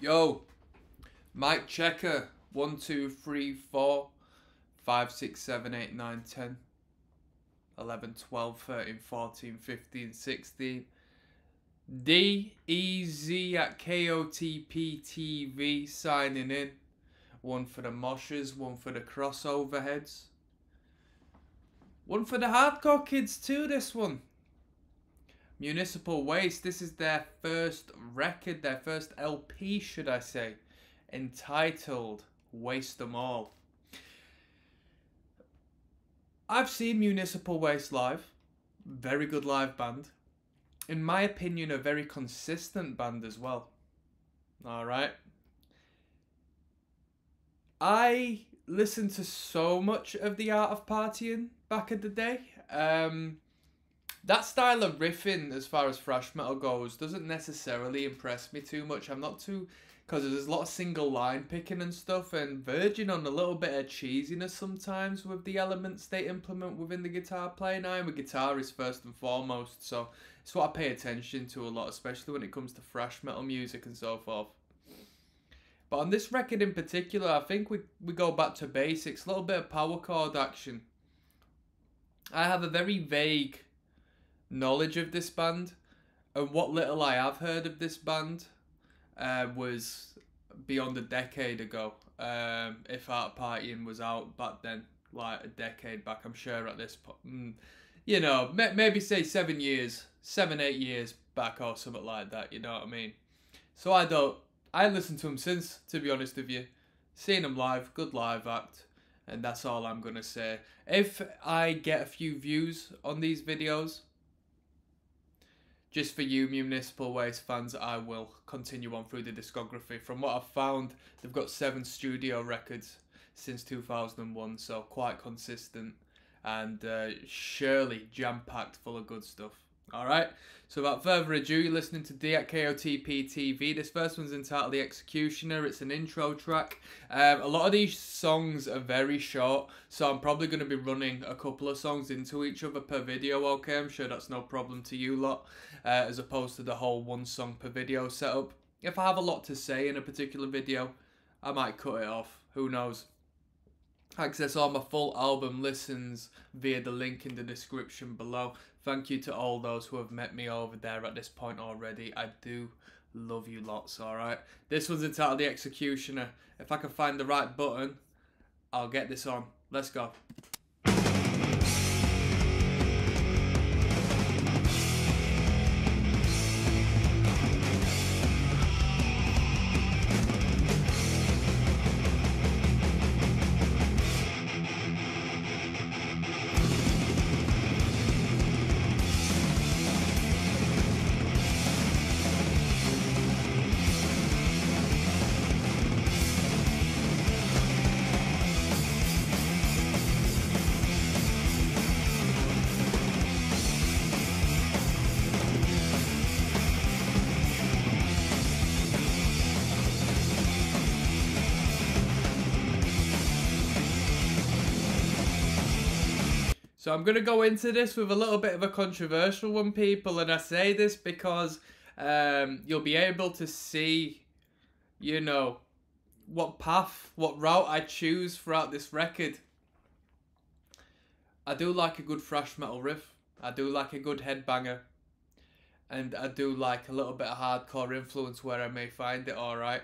Yo, Mike checker. 1, 2, 3, 4, 5, 6, 7, 8, 9, 10, 11, 12, 13, 14, 15, 16. DEZ at KOTP signing in. One for the moshers, one for the crossover heads. One for the hardcore kids too, this one. Municipal Waste, this is their first record, their first LP should I say, entitled Waste Them All. I've seen Municipal Waste live, very good live band. In my opinion, a very consistent band as well. Alright. I listened to so much of The Art of Partying back in the day. That style of riffing, as far as thrash metal goes, doesn't necessarily impress me too much. I'm not too... because there's a lot of single line picking and stuff, and verging on a little bit of cheesiness sometimes with the elements they implement within the guitar playing. I am a guitarist first and foremost, so it's what I pay attention to a lot, especially when it comes to thrash metal music and so forth. But on this record in particular, I think we go back to basics, a little bit of power chord action. I have a very vague knowledge of this band, and what little I have heard of this band was beyond a decade ago. If Art of Partying was out back then, like a decade back, I'm sure at this point, you know, maybe say 7 years, 7, 8 years back or something like that, you know what I mean? So I listened to them since, to be honest with you. Seen them live, good live act, and that's all I'm gonna say. If I get a few views on these videos, just for you Municipal Waste fans, I will continue on through the discography. From what I've found, they've got 7 studio records since 2001, so quite consistent and surely jam-packed full of good stuff. Alright, so without further ado, you're listening to D at KOTP TV. This first one's entitled The Executioner. It's an intro track. A lot of these songs are very short, so I'm probably going to be running a couple of songs into each other per video, okay? I'm sure that's no problem to you lot, as opposed to the whole 1 song per video setup. If I have a lot to say in a particular video, I might cut it off. Who knows? Access all my full album listens via the link in the description below. Thank you to all those who have met me over there at this point already. I do love you lots, alright? This one's entitled The Executioner. If I can find the right button, I'll get this on. Let's go. So I'm going to go into this with a little bit of a controversial one, people, and I say this because you'll be able to see, you know, what route I choose throughout this record. I do like a good thrash metal riff, I do like a good headbanger, and I do like a little bit of hardcore influence where I may find it, alright.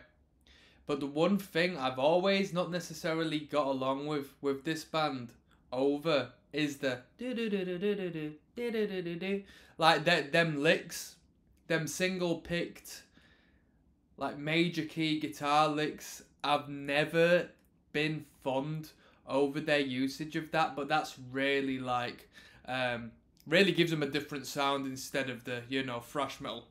But the one thing I've always not necessarily got along with this band over is the like them licks, them single picked like major key guitar licks. I've never been fond over their usage of that, but that's really like really gives them a different sound instead of the, you know, thrash metal,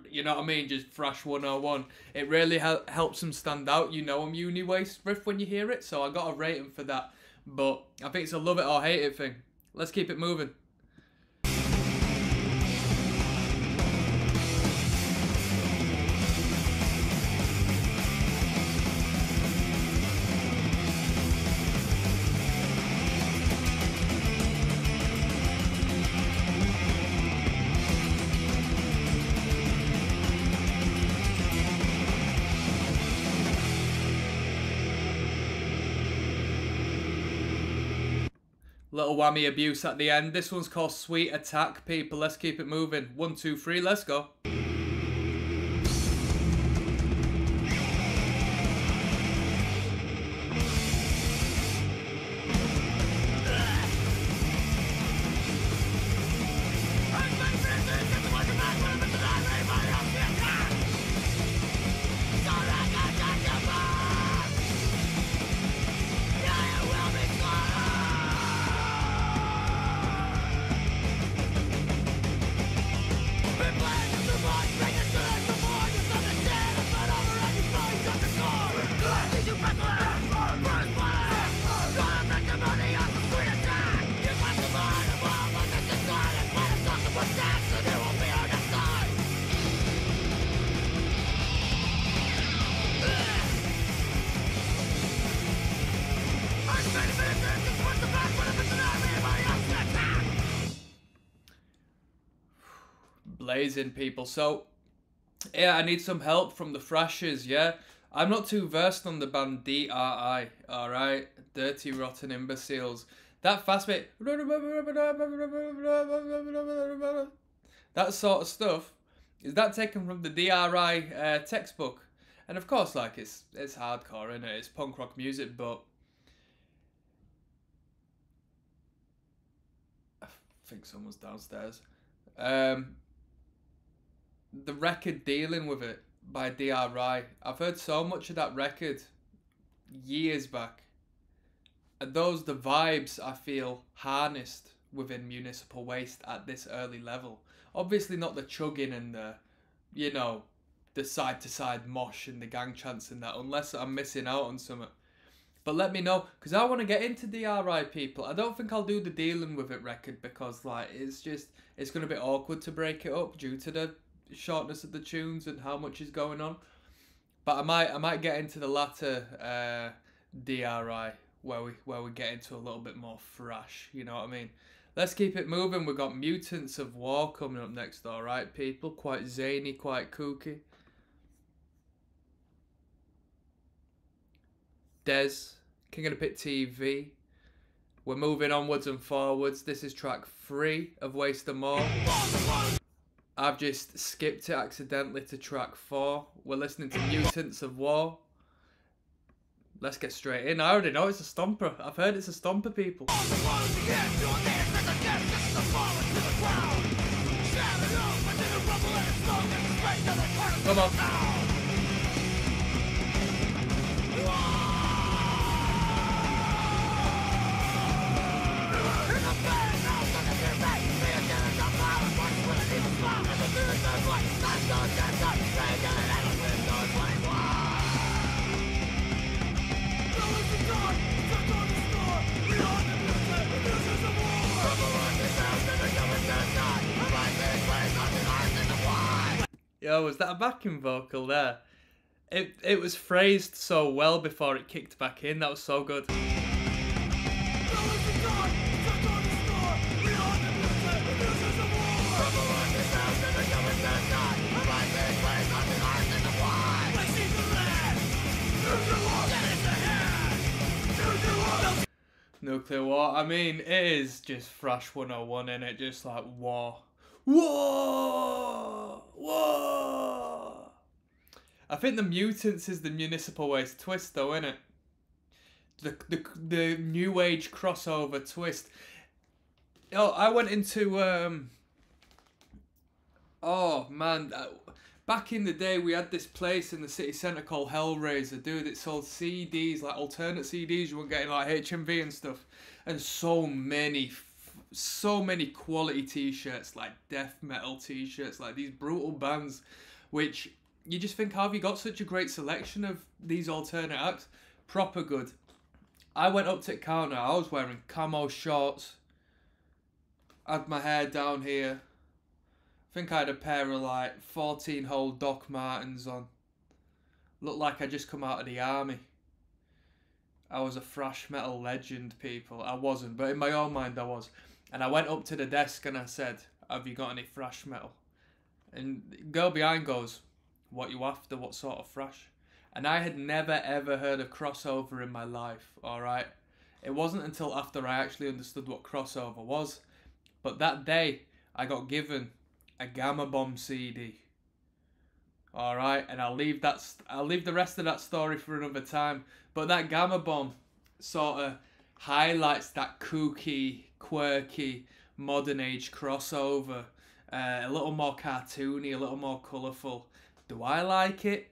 you know what I mean, just thrash 101. It really helps them stand out. You know, Uni Waste riff when you hear it, so I got to rate them for that. But I think it's a love it or hate it thing. Let's keep it moving. Little whammy abuse at the end. This one's called Sweet Attack, people. Let's keep it moving. 1, 2, 3, let's go. Blazing, people. So yeah, I need some help from the Thrashers. Yeah, I'm not too versed on the band DRI. All right, Dirty Rotten Imbeciles. That fast bit, that sort of stuff, is that taken from the DRI textbook? And of course, like, it's hardcore, isn't it? It's punk rock music, but I think someone's downstairs. The record Dealing With It by DRI. I've heard so much of that record years back. And those the vibes I feel harnessed within Municipal Waste at this early level. Obviously not the chugging and the, you know, the side to side mosh and the gang chants and that, unless I'm missing out on something. But let me know, because I want to get into DRI, people. I don't think I'll do the Dealing With It record because, like, it's going to be awkward to break it up due to the shortness of the tunes and how much is going on. But I might get into the latter DRI where we get into a little bit more thrash, you know what I mean? Let's keep it moving. We've got Mutants of War coming up next, alright, people? Quite zany, quite kooky. Dez, King of the Pit TV. We're moving onwards and forwards. This is track 3 of Waste and More. I've just skipped it accidentally to track 4. We're listening to Mutants of War. Let's get straight in. I already know it's a stomper. I've heard it's a stomper, people. Come on. Yo, was that a backing vocal there? It was phrased so well before it kicked back in. That was so good. Nuclear war. I mean, it is just Thrash 101, innit? Just like war. War! War! I think the Mutants is the Municipal Waste twist, though, innit? The new age crossover twist. Oh, I went into oh man, back in the day we had this place in the city centre called Hellraiser, dude. It sold CDs, like alternate CDs you weren't getting, like HMV and stuff, and so many quality t-shirts, like death metal t-shirts, like these brutal bands, which you just think, how have you got such a great selection of these alternate acts? Proper good. I went up to the counter, I was wearing camo shorts, had my hair down here. I think I had a pair of like 14-hole Doc Martens on. Looked like I just come out of the army. I was a thrash metal legend, people. I wasn't, but in my own mind I was. And I went up to the desk and I said, have you got any thrash metal? And the girl behind goes, what you after? What sort of thrash? And I had never ever heard of crossover in my life, alright? It wasn't until after I actually understood what crossover was. But that day, I got given a Gamma Bomb CD. All right, and I'll leave the rest of that story for another time. But that Gamma Bomb sort of highlights that kooky, quirky, modern age crossover. A little more cartoony, a little more colourful. Do I like it?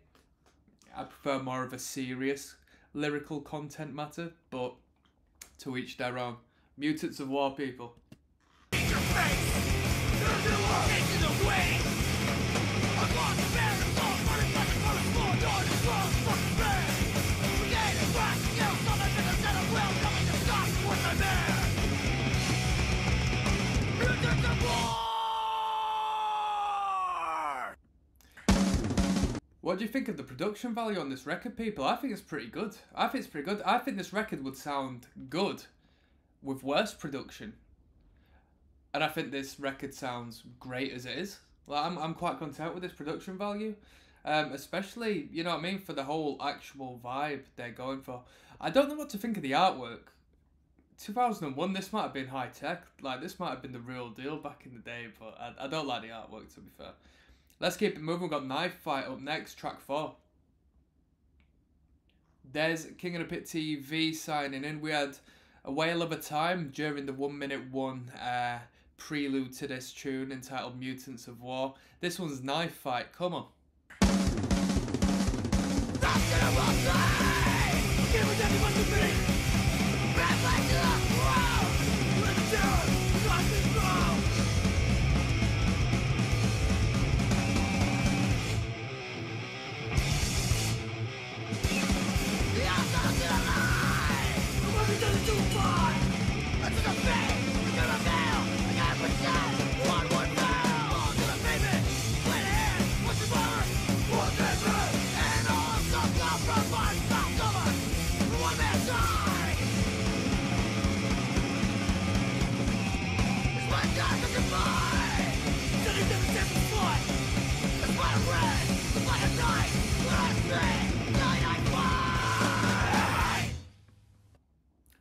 I prefer more of a serious lyrical content matter, but to each their own. Mutants of War, people. What do you think of the production value on this record, people? I think it's pretty good. I think this record would sound good with worse production. And I think this record sounds great as it is. Like, I'm quite content with this production value. Especially, you know what I mean, for the whole actual vibe they're going for. I don't know what to think of the artwork. 2001, this might have been high tech. Like, this might have been the real deal back in the day, but I don't like the artwork, to be fair. Let's keep it moving. We've got Knife Fight up next, track 4. There's King of the Pit TV signing in. We had a whale of a time during the 1 minute 1 prelude to this tune entitled Mutants of War. This one's Knife Fight. Come on.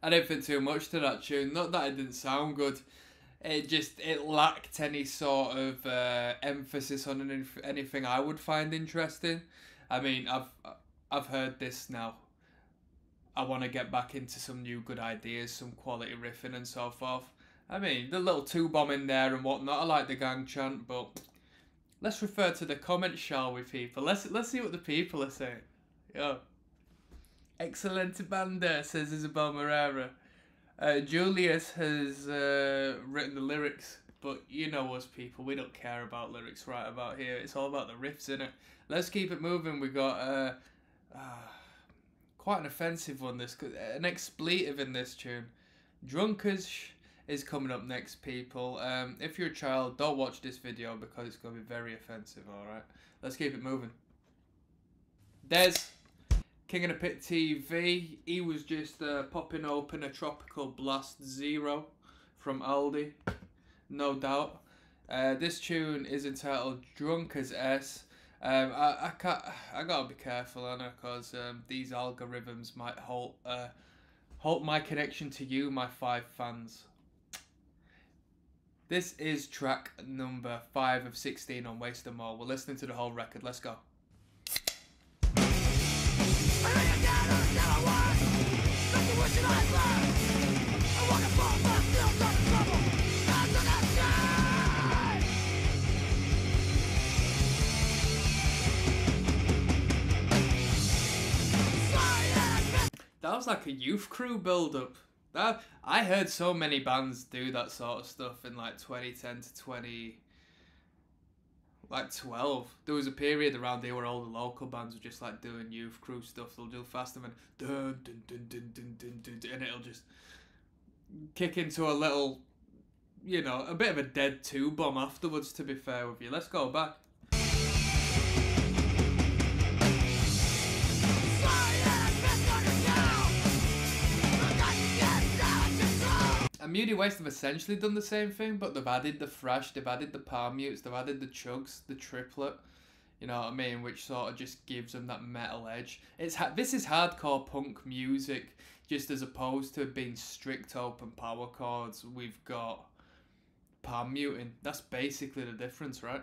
I didn't think too much to that tune. Not that it didn't sound good. It lacked any sort of emphasis on anything I would find interesting. I mean, I've heard this now. I want to get back into some new good ideas, some quality riffing and so forth. I mean, the little 2-bomb in there and whatnot. I like the gang chant, but let's refer to the comments, shall we, people? Let's see what the people are saying. Yo. Excellent banda, says Isabel Moreira. Julius has written the lyrics, but you know us people, we don't care about lyrics right about here. It's all about the riffs, innit? Let's keep it moving. We got quite an offensive one, an expletive in this tune. Drunkers is coming up next, people. If you're a child, don't watch this video because it's going to be very offensive, alright? Let's keep it moving. There's King of the Pit TV. He was just popping open a Tropical Blast Zero from Aldi, no doubt. This tune is entitled Drunk as S. I gotta be careful, Anna, because these algorithms might halt my connection to you, my 5 fans. This is track number 5 of 16 on Waste Them All. We're listening to the whole record. Let's go. That was like a Youth Crew build-up. I heard so many bands do that sort of stuff in like 2010 to 2012. There was a period around there where all the local bands were just like doing Youth Crew stuff. They'll do faster and dun, dun, dun, dun, dun, dun, dun, dun, and it'll just kick into a little, you know, a bit of a dead 2-bomb afterwards, to be fair with you. Let's go back. Moody Waste have essentially done the same thing, but they've added the thrash, they've added the palm mutes, they've added the chugs, the triplet, you know what I mean, which sort of just gives them that metal edge. This is hardcore punk music just as opposed to being strict open power chords, we've got palm muting. That's basically the difference, right?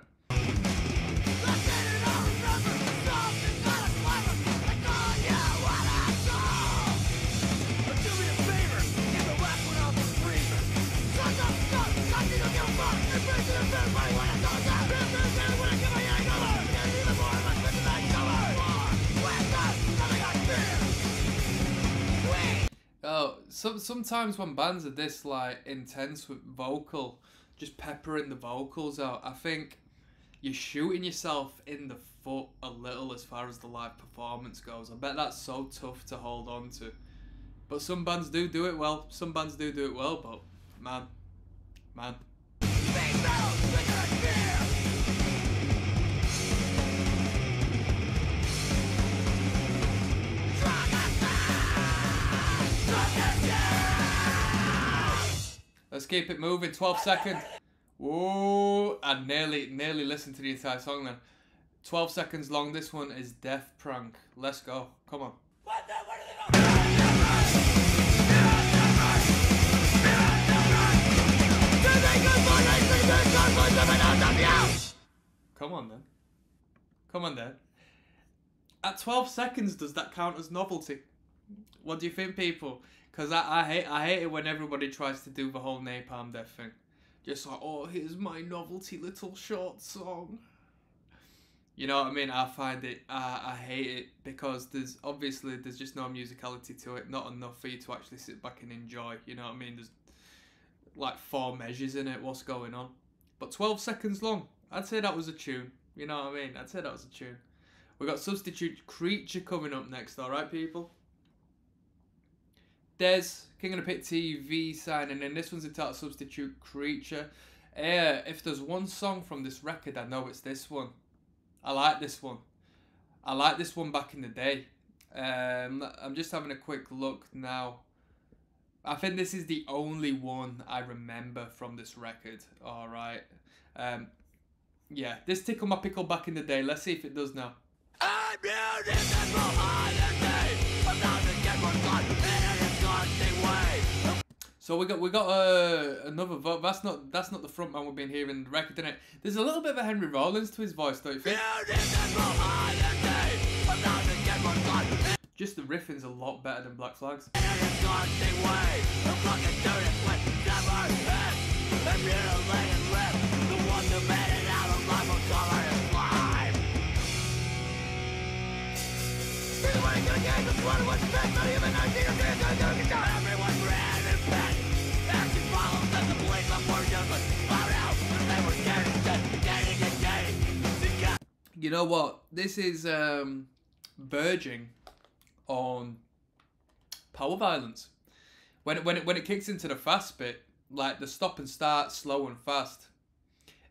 Oh, sometimes when bands are this like intense with vocal, just peppering the vocals out, I think you're shooting yourself in the foot a little as far as the live performance goes. I bet that's so tough to hold on to. But some bands do it well. Some bands do it well, but man. Let's keep it moving. 12 seconds. Whoa! I nearly listened to the entire song then. 12 seconds long. This one is Death Prank. Let's go. Come on. Come on then. Come on then. At 12 seconds, does that count as novelty? What do you think, people? Because I hate it when everybody tries to do the whole Napalm Death thing. Just like, oh, here's my novelty little short song. You know what I mean? I find it, I hate it because there's just no musicality to it. Not enough for you to actually sit back and enjoy. You know what I mean? There's like 4 measures in it. What's going on? But 12 seconds long. I'd say that was a tune. You know what I mean? I'd say that was a tune. We got Substitute Creature coming up next. All right, people? Des, King of the Pit TV signing in. This one's entitled Substitute Creature. If there's one song from this record, I know it's this one. I like this one. I like this one back in the day. I'm just having a quick look now. I think this is the only one I remember from this record. Alright. Yeah, this Tickle My Pickle back in the day. Let's see if it does now. I'm beautiful holiday. I'm not to get more fun. So we got another vote. That's not the front man we've been hearing in the record, isn't it? There's a little bit of a Henry Rollins to his voice, don't you think? Just the riffing's a lot better than Black Flag's. You know what? This is verging on power violence. When it kicks into the fast bit, like the stop and start, slow and fast.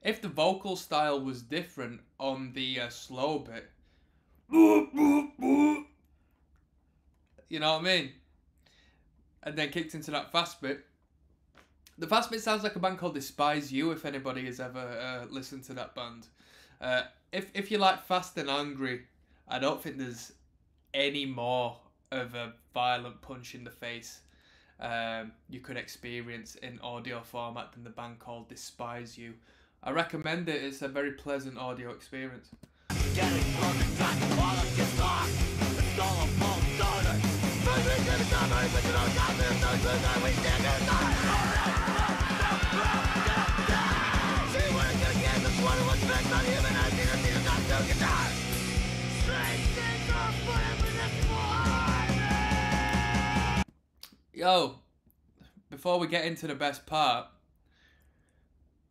If the vocal style was different on the slow bit, you know what I mean? And then kicked into that fast bit. The fast bit sounds like a band called Despise You, if anybody has ever listened to that band. If you like fast and angry, I don't think there's any more of a violent punch in the face you could experience in audio format than the band called Despise You. I recommend it. It's a very pleasant audio experience. Yo, before we get into the best part,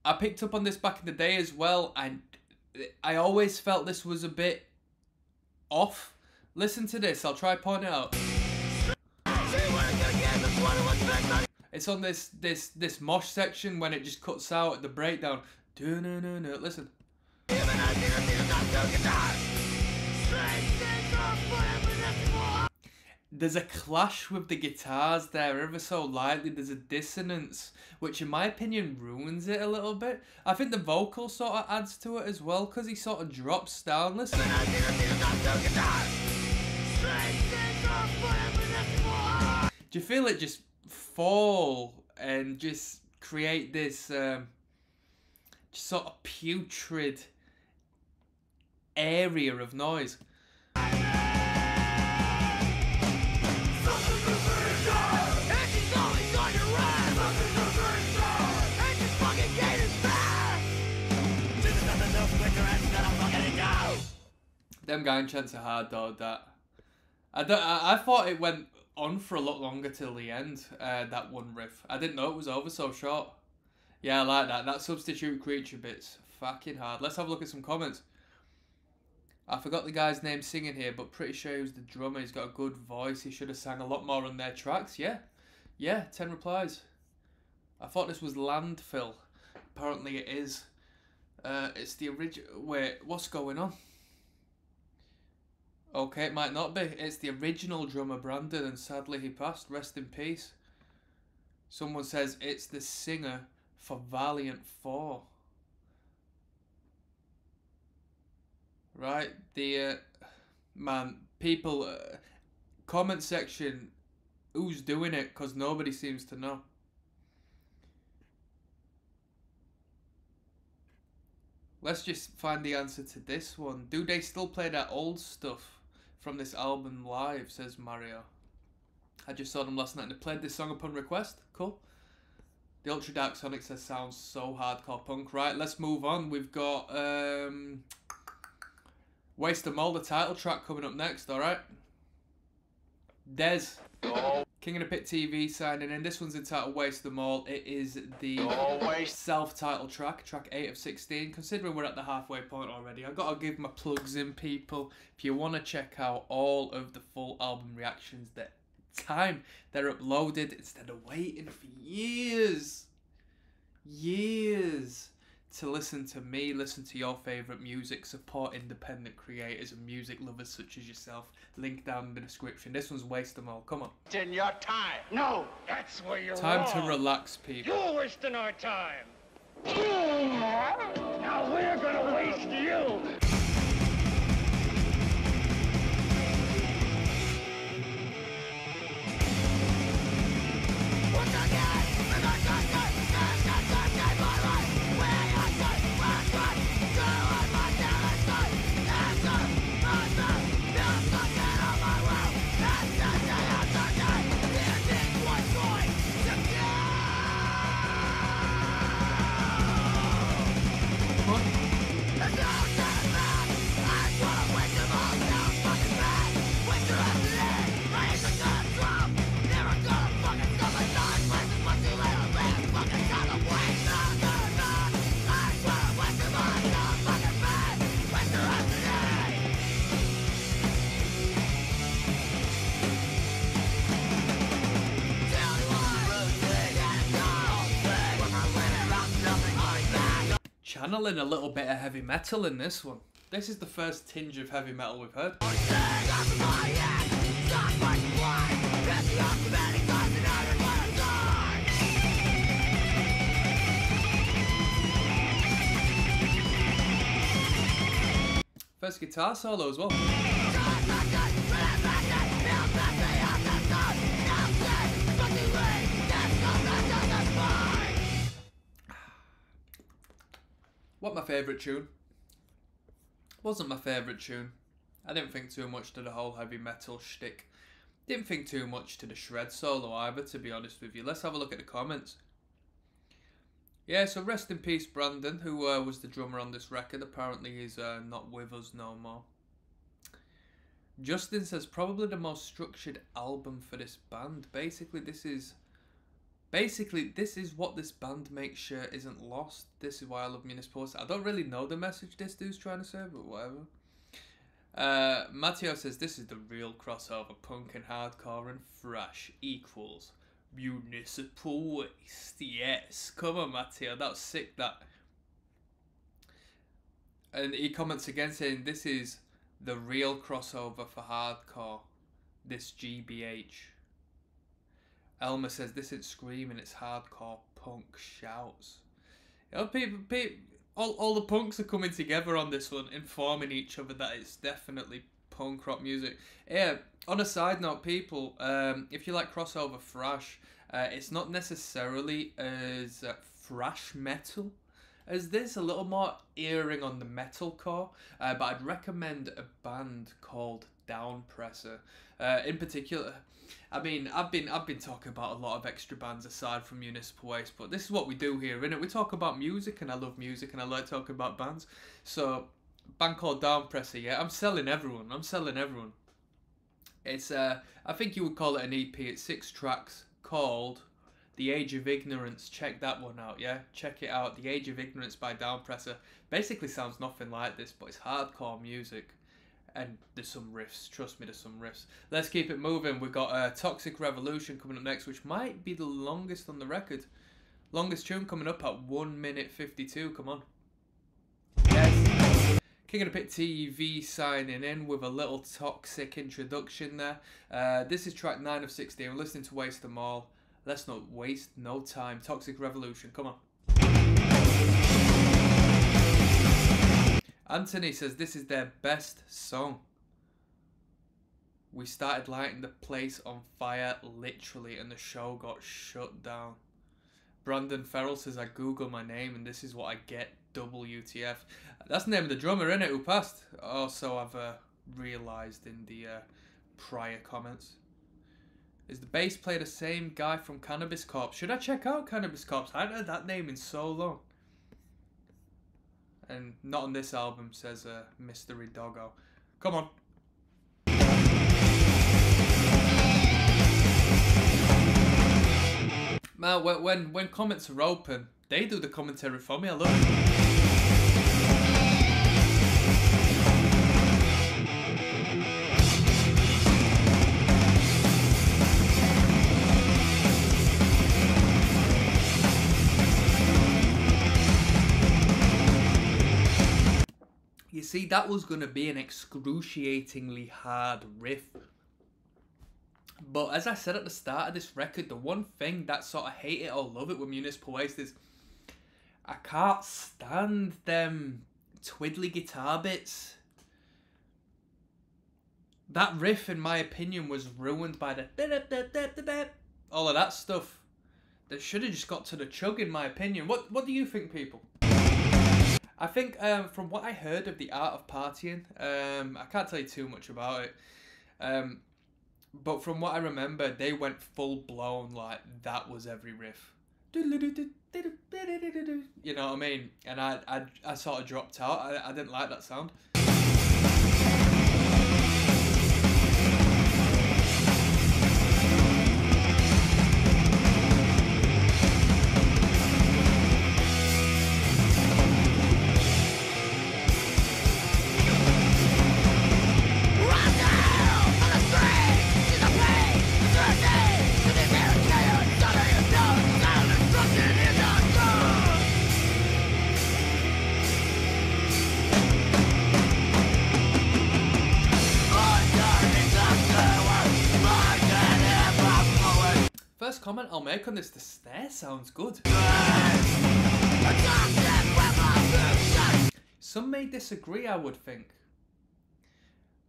I picked up on this back in the day as well, and I always felt this was a bit off. Listen to this, I'll try point it out. It's on this mosh section when it just cuts out at the breakdown. Listen. There's a clash with the guitars there ever so lightly. There's a dissonance, which in my opinion ruins it a little bit. I think the vocal sort of adds to it as well, because he sort of drops down. Listen. Do you feel it just fall and just create this just sort of putrid area of noise? Them guy chants are hard though. That I thought it went on for a lot longer till the end. That one riff. I didn't know it was over so short. Yeah, I like that. That substitute creature bit's fucking hard. Let's have a look at some comments. I forgot the guy's name singing here, but pretty sure he was the drummer. He's got a good voice. He should have sang a lot more on their tracks. Yeah, 10 replies. I thought this was Landfill. Apparently it is. It's the original. Wait, what's going on? Okay, it might not be. It's the original drummer, Brandon, and sadly he passed. Rest in peace. Someone says it's the singer for Valiant 4. Right, the man, people, comment section, who's doing it? Because nobody seems to know. Let's just find the answer to this one. Do they still play that old stuff from this album live, says Mario. I just saw them last night and they played this song upon request. Cool. The Ultra Dark Sonic says sounds so hardcore punk. Right, let's move on. We've got Waste of All, the title track, coming up next, alright? Dez. King of the Pit TV signing in. This one's entitled Waste Them All. It is the self-titled track, track 8 of 16. Considering we're at the halfway point already, I've got to give my plugs in, people. If you want to check out all of the full album reactions, that time they're uploaded instead of waiting for years to listen to me, listen to your favourite music, support independent creators and music lovers such as yourself. Link down in the description. This one's Waste Them All. Come on. In your time. No, that's where you're Time wrong. to relax, people. You're wasting our time. Now we're gonna waste you. Channeling a little bit of heavy metal in this one. This is the first tinge of heavy metal we've heard. First guitar solo as well. What my favourite tune? Wasn't my favourite tune. I didn't think too much to the whole heavy metal shtick. Didn't think too much to the shred solo either, to be honest with you. Let's have a look at the comments. Yeah, so rest in peace Brandon, who was the drummer on this record. Apparently he's not with us no more. Justin says probably the most structured album for this band. Basically this is what this band makes sure isn't lost. This is why I love Municipal. I don't really know the message this dude's trying to say, but whatever. Matteo says this is the real crossover. Punk and hardcore and thrash equals Municipal Waste. Yes, come on Matteo, that was sick, that. And he comments again saying this is the real crossover for hardcore. This GBH. Elmer says this isn't screaming, it's hardcore punk shouts. You know, all the punks are coming together on this one, informing each other that it's definitely punk rock music. Yeah, on a side note, people, if you like crossover thrash, it's not necessarily as thrash metal as this, a little more earring on the metalcore, but I'd recommend a band called Downpressor. In particular, I mean, I've been talking about a lot of extra bands aside from Municipal Waste, but this is what we do here, innit? We talk about music, and I love music, and I like talking about bands. So, band called Downpressor, yeah, I'm selling everyone. It's I think you would call it an EP. It's 6 tracks called The Age of Ignorance. Check that one out, yeah? Check it out. The Age of Ignorance by Downpressor. Basically sounds nothing like this, but it's hardcore music. And there's some riffs. Trust me, there's some riffs. Let's keep it moving. We've got Toxic Revolution coming up next, which might be the longest on the record. Longest tune coming up at 1 minute 52. Come on. Yes. King of the Pit TV signing in with a little Toxic introduction there. This is track 9 of 16. We're listening to Waste Them All. Let's not waste no time. Toxic Revolution, come on. Anthony says this is their best song. We started lighting the place on fire, literally, and the show got shut down. Brandon Farrell says, I Google my name and this is what I get, WTF. That's the name of the drummer, innit, who passed? Also, I've realised in the prior comments. Is the bass player the same guy from Cannabis Corpse? Should I check out Cannabis Corpse? I haven't heard that name in so long. And not on this album, says Mystery Doggo. Come on. Man, when comments are open, they do the commentary for me. I love it. You see, that was going to be an excruciatingly hard riff. But as I said at the start of this record, the one thing that sort of hate it or love it with Municipal Waste is I can't stand them twiddly guitar bits. That riff, in my opinion, was ruined by the all of that stuff. That should have just got to the chug, in my opinion. What do you think, people? I think from what I heard of The Art of Partying, I can't tell you too much about it, but from what I remember, they went full blown, like that was every riff. You know what I mean? And I sort of dropped out. I didn't like that sound. First comment I'll make on this, the snare sounds good. Some may disagree, I would think.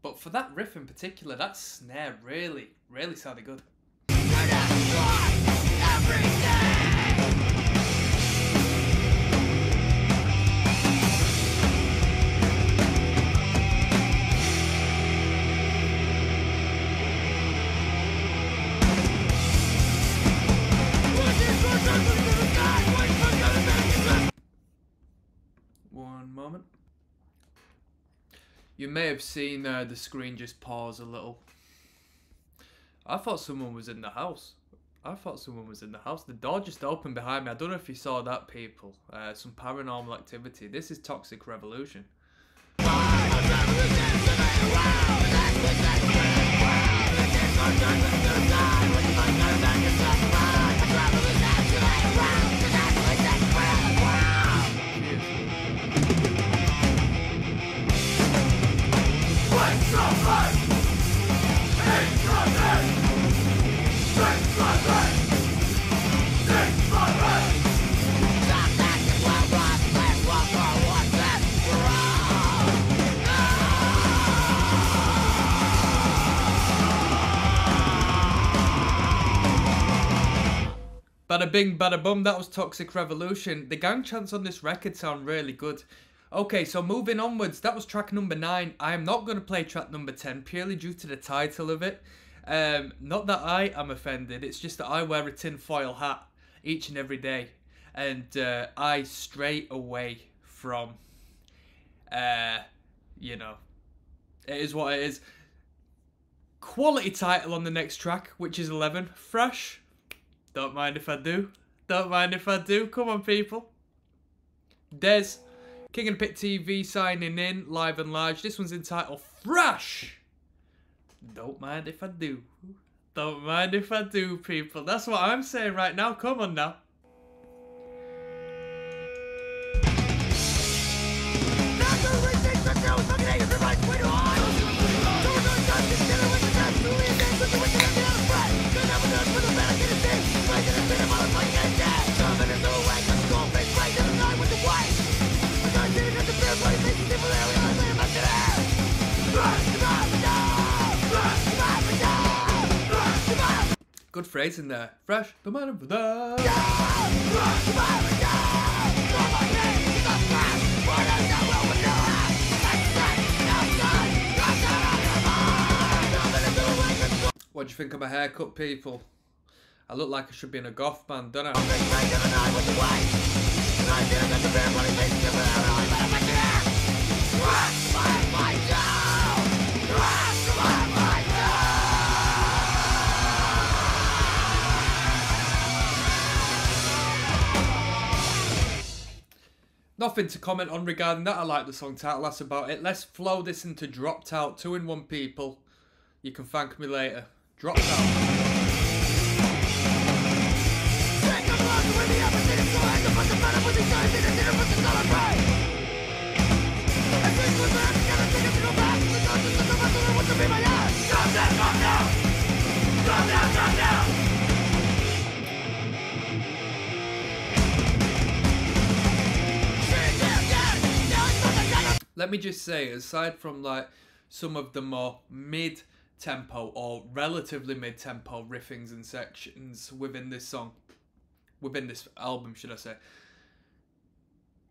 But for that riff in particular, that snare really, really sounded good. One moment. You may have seen the screen just pause a little. I thought someone was in the house. The door just opened behind me. I don't know if you saw that, people. Some paranormal activity. This is Toxic Revolution. Bada bing, bada bum. That was Toxic Revolution. The gang chants on this record sound really good. Okay, so moving onwards, that was track number 9. I am not going to play track number 10 purely due to the title of it. Not that I am offended, it's just that I wear a tinfoil hat each and every day. And I stray away from, you know, it is what it is. Quality title on the next track, which is 11. Fresh. Don't mind if I do. Don't mind if I do. Come on, people. Des. King of the Pit TV signing in, live and large. This one's entitled Fresh. Don't mind if I do. Don't mind if I do, people. That's what I'm saying right now. Come on now. Good phrase in there. Fresh, the man of the. What do you think of my haircut, people? I look like I should be in a goth band, don't I? Nothing to comment on regarding that. I like the song title, that's about it. Let's flow this into Dropped Out. 2-in-1, people. You can thank me later. Dropped Out. Let me just say, aside from like some of the more mid-tempo or relatively mid-tempo riffings and sections within this song, within this album, should I say,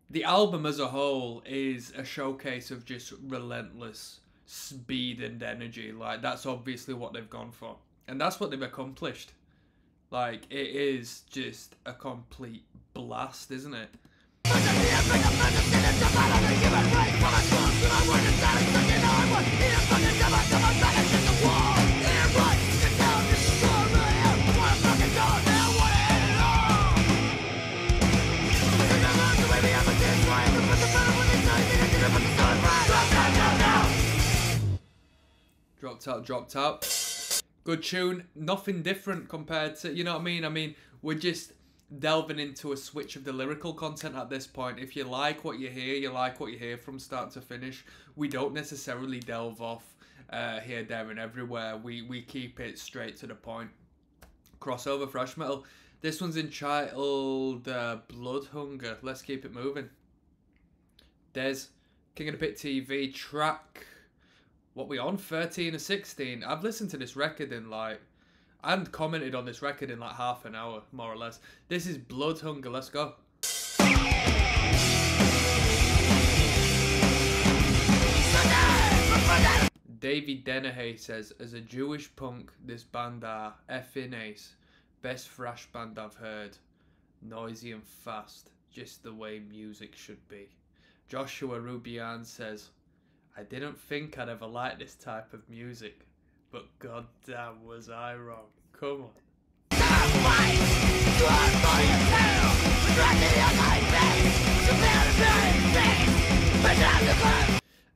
the album as a whole is a showcase of just relentless speed and energy. Like, that's obviously what they've gone for, and that's what they've accomplished. Like, it is just a complete blast, isn't it? Dropped out. Good tune. Nothing different compared to, you know what I mean? I mean, we're just delving into a switch of the lyrical content at this point. If you like what you hear, you like what you hear from start to finish. We don't necessarily delve off here, there and everywhere. We keep it straight to the point. Crossover thrash metal. This one's entitled Blood Hunger. Let's keep it moving. Des, King of the Pit TV, track, what we on, 13 or 16. I've listened to this record in like, and commented on this record in like half an hour, more or less. This is Blood Hunger. Let's go. Davey Dennehy says, as a Jewish punk, this band are effing ace. Best thrash band I've heard. Noisy and fast, just the way music should be. Joshua Rubian says, I didn't think I'd ever like this type of music, but goddamn was I wrong. Come on.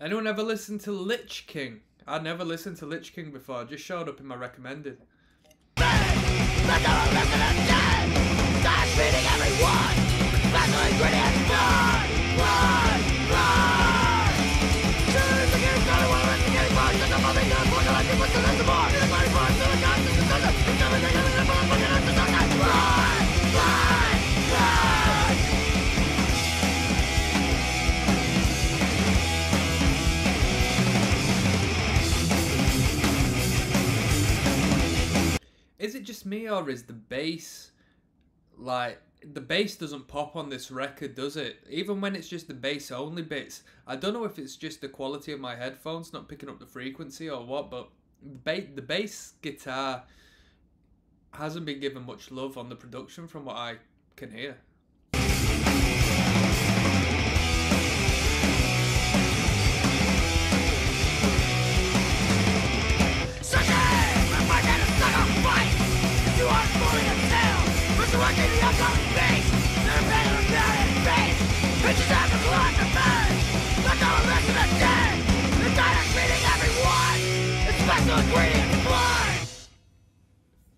Anyone ever listened to Lich King? I never listened to Lich King before. It just showed up in my recommended. Is it just me, or is the bass Like, the bass doesn't pop on this record, does it? Even when it's just the bass only bits. I don't know if it's just the quality of my headphones not picking up the frequency or what, but the bass guitar hasn't been given much love on the production from what I can hear.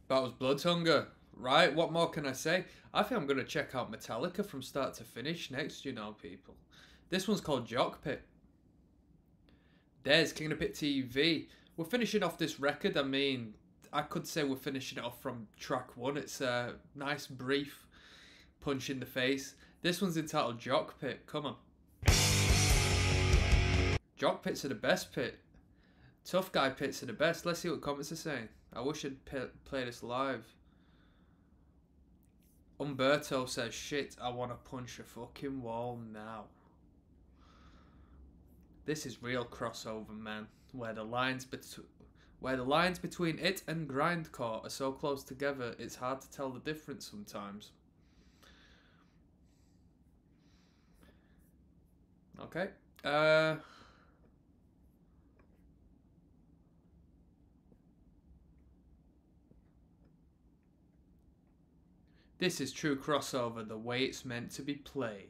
That was Blood Hunger, right? What more can I say? I think I'm going to check out Metallica from start to finish next, you know, people. This one's called Jock Pit. Des, King of the Pit TV. We're finishing off this record. I mean, I could say we're finishing it off from track 1. It's a nice, brief punch in the face. This one's entitled Jock Pit. Come on. Jock pits are the best pit. Tough guy pits are the best. Let's see what comments are saying. I wish I'd play this live. Umberto says, shit, I want to punch a fucking wall now. This is real crossover, man. Where the lines between it and grindcore are so close together, it's hard to tell the difference sometimes. Okay. This is true crossover, the way it's meant to be played.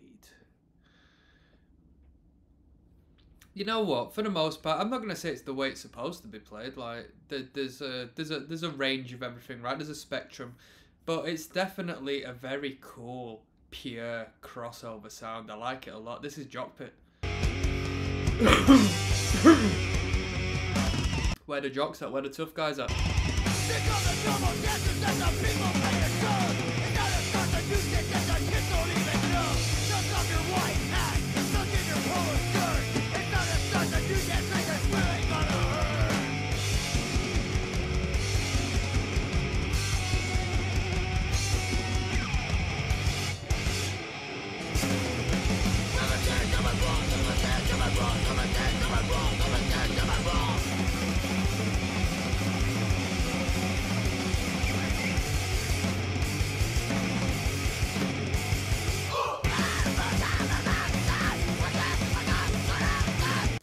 You know what? For the most part, I'm not gonna say it's the way it's supposed to be played. Like there's a range of everything, right? There's a spectrum, but it's definitely a very cool, pure crossover sound. I like it a lot. This is Jock Pit. Where the jocks at? Where the tough guys at?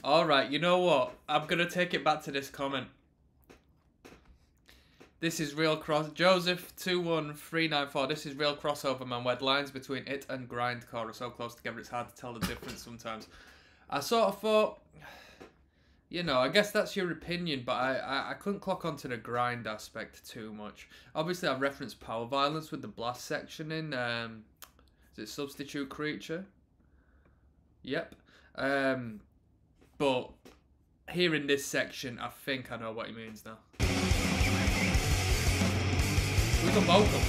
Alright, you know what? I'm gonna take it back to this comment. This is real Joseph21394. This is real crossover, man, where the lines between it and grindcore are so close together it's hard to tell the difference sometimes. I sort of thought, you know, I guess that's your opinion, but I couldn't clock onto the grind aspect too much. Obviously, I referenced Power Violence with the blast section in, is it Substitute Creature? Yep. But here in this section, I think I know what he means now. Who's a vocal?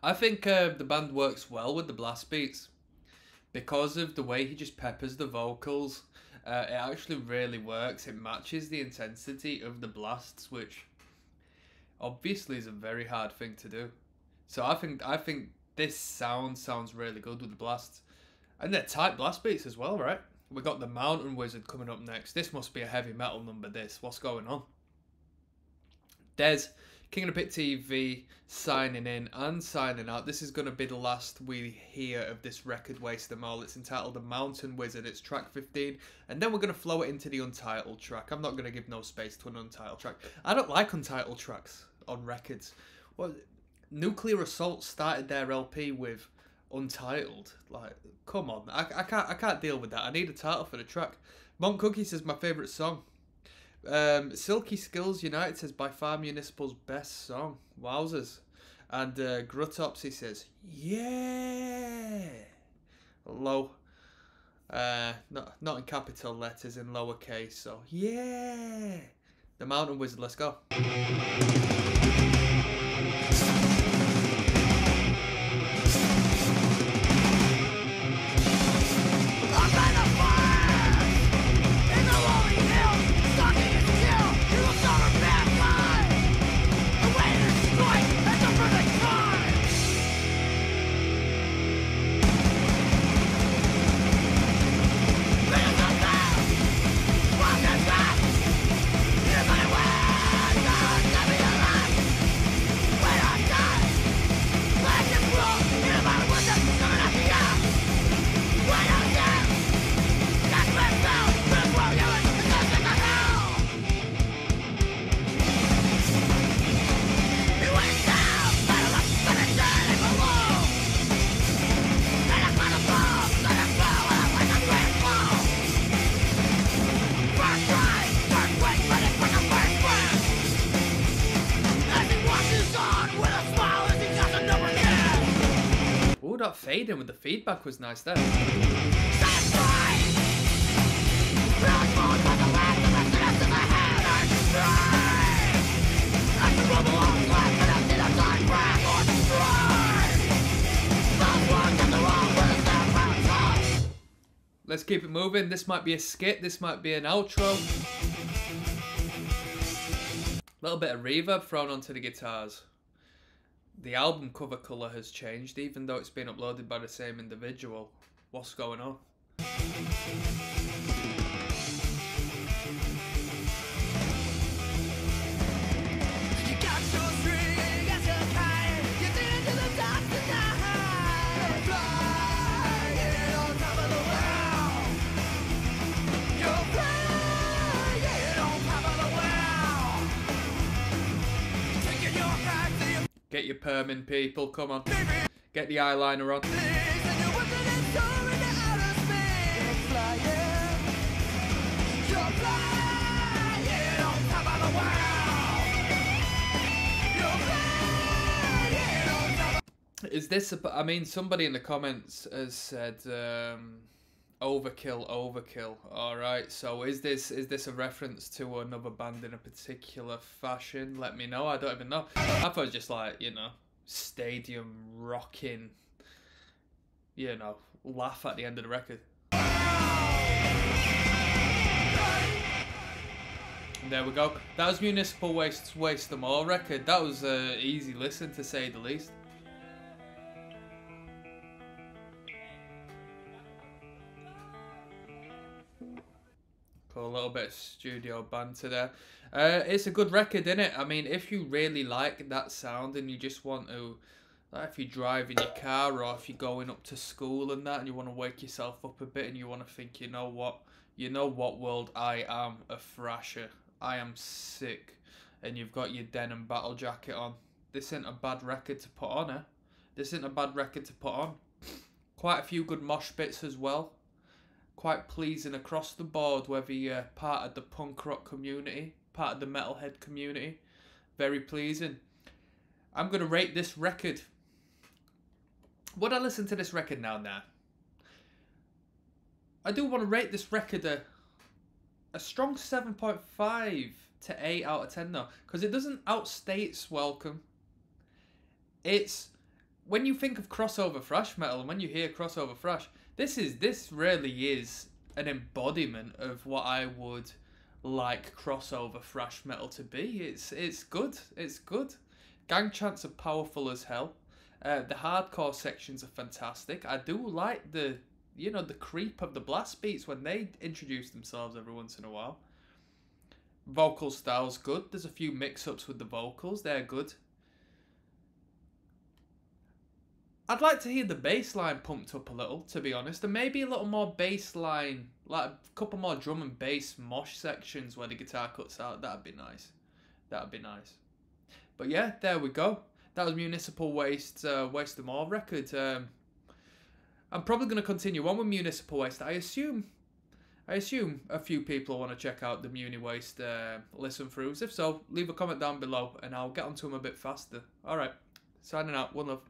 I think the band works well with the blast beats because of the way he just peppers the vocals. It actually really works. It matches the intensity of the blasts, which obviously is a very hard thing to do. So I think this sounds really good with the blasts, and they're tight blast beats as well, right? We got the Mountain Wizard coming up next. This must be a heavy metal number. What's going on? Des, King of the Pit TV, signing in and signing out. This is going to be the last we hear of this record, Waste Them All. It's entitled The Mountain Wizard. It's track 15. And then we're going to flow it into the untitled track. I'm not going to give no space to an untitled track. I don't like untitled tracks on records. Well, Nuclear Assault started their LP with untitled. Like, come on. I can't deal with that. I need a title for the track. Monk Cookie says my favourite song. Silky Skills United says by far Municipal's best song. Wowzers. And Grutopsy says, yeah. Low. Not in capital letters, in lowercase. So yeah. The Mountain Wizard. Let's go. That fading with the feedback was nice there. Let's keep it moving. This might be a skit, this might be an outro. A little bit of reverb thrown onto the guitars. The album cover colour has changed, even though it's been uploaded by the same individual. What's going on? Get your perm in, people, come on. Get the eyeliner on. Is this I mean, somebody in the comments has said overkill, overkill. Alright, so is this a reference to another band in a particular fashion? Let me know, I don't even know. I thought it was just like, you know, stadium rocking, you know, laugh at the end of the record. And there we go. That was Municipal Waste Them All record. That was an easy listen, to say the least. A little bit of studio banter there. It's a good record, isn't it? I mean, if you really like that sound and you just want to, like if you drive in your car or if you're going up to school and that and you want to wake yourself up a bit and you want to think, you know what world, I am a thrasher. I am sick. And you've got your denim battle jacket on. This isn't a bad record to put on, eh? This isn't a bad record to put on. Quite a few good mosh bits as well. Quite pleasing across the board, whether you're part of the punk rock community, part of the metalhead community. Very pleasing. I'm going to rate this record. Would I listen to this record now? Nah. I do want to rate this record a strong 7.5 to 8 out of 10 though. Because it doesn't outstay its welcome. It's, when you think of crossover thrash metal, and when you hear crossover thrash, this really is an embodiment of what I would like crossover thrash metal to be. It's good. It's good. Gang chants are powerful as hell. The hardcore sections are fantastic. I do like the creep of the blast beats when they introduce themselves every once in a while. Vocal style's good. There's a few mix-ups with the vocals. They're good. I'd like to hear the bass line pumped up a little, to be honest, and maybe a little more bass line, like a couple more drum and bass mosh sections where the guitar cuts out. That'd be nice. That'd be nice. But yeah, there we go. That was Municipal Waste Them All record. I'm probably going to continue on with Municipal Waste. I assume I assume a few people want to check out the Muni Waste listen throughs. If so, leave a comment down below and I'll get onto them a bit faster. Alright, signing out. One love.